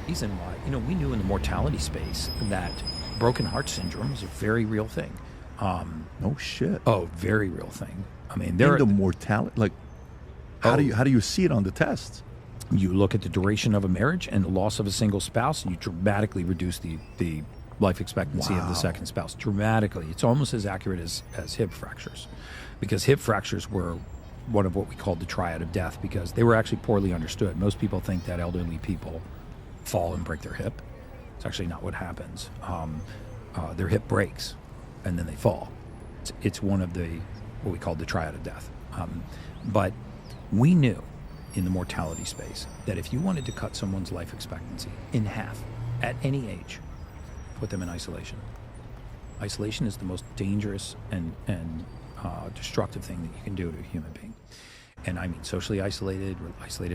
reason why, we knew in the mortality space that broken heart syndrome is a very real thing. No shit. Oh, very real thing. I mean, In the mortality, like, how do you see it on the tests? You look at the duration of a marriage and the loss of a single spouse, and you dramatically reduce the life expectancy of the second spouse. Dramatically. It's almost as accurate as hip fractures, because hip fractures were one of what we called the triad of death, because they were actually poorly understood. Most people think that elderly people fall and break their hip. It's actually not what happens. Their hip breaks and then they fall. It's one of what we called the triad of death. But we knew in the mortality space that if you wanted to cut someone's life expectancy in half at any age, put them in isolation. Isolation is the most dangerous and destructive thing that you can do to a human being. And I mean socially isolated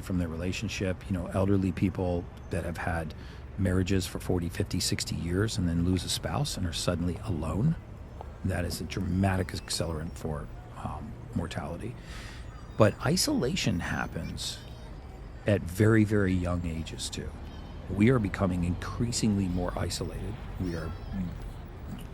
from their relationship. Elderly people that have had marriages for 40, 50, 60 years and then lose a spouse and are suddenly alone. That is a dramatic accelerant for mortality. But isolation happens at very, very young ages too. We are becoming increasingly more isolated.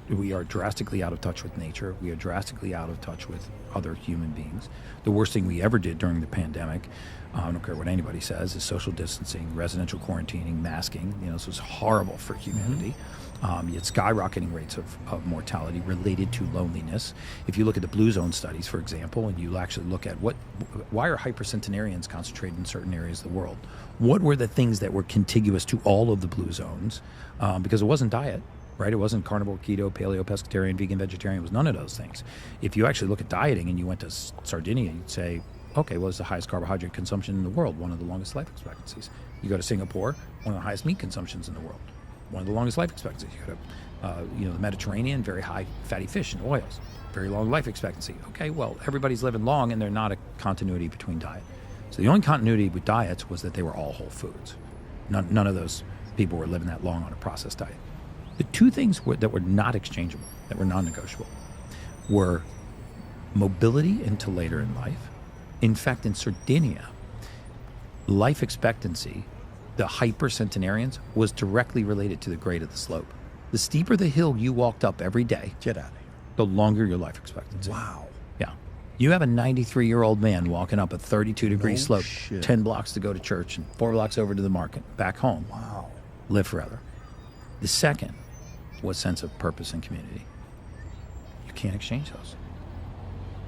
We are drastically out of touch with nature. We are drastically out of touch with other human beings. The worst thing we ever did during the pandemic, I don't care what anybody says, is social distancing, residential quarantining, masking. This was horrible for humanity. You had skyrocketing rates of mortality related to loneliness. If you look at the blue zone studies, for example, and you actually look at why are hypercentenarians concentrated in certain areas of the world? What were the things that were contiguous to all of the blue zones? Because it wasn't diet. Right? It wasn't carnivore, keto, paleo, pescatarian, vegan, vegetarian. It was none of those things. If you actually look at dieting and you went to Sardinia, you'd say, okay, well, it's the highest carbohydrate consumption in the world, one of the longest life expectancies. You go to Singapore, one of the highest meat consumptions in the world, one of the longest life expectancies. You go to the Mediterranean, very high fatty fish and oils, very long life expectancy. Okay, well, everybody's living long and there's not a continuity between diet. So the only continuity with diets was that they were all whole foods. None of those people were living that long on a processed diet. The two things that were not exchangeable, that were non-negotiable, were mobility into later in life. In fact, in Sardinia, life expectancy, the hypercentenarians, was directly related to the grade of the slope. The steeper the hill you walked up every day, Get out of here. the longer your life expectancy. Wow. Yeah. You have a 93-year-old man walking up a 32-degree slope, shit. 10 blocks to go to church and 4 blocks over to the market, back home. Wow. Live forever. The second was sense of purpose and community. You can't exchange those.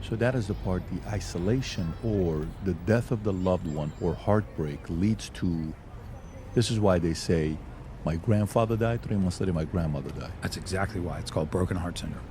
So that is the part, the isolation or the death of the loved one or heartbreak leads to, this is why they say, my grandfather died, 3 months later my grandmother died. That's exactly why it's called broken heart syndrome.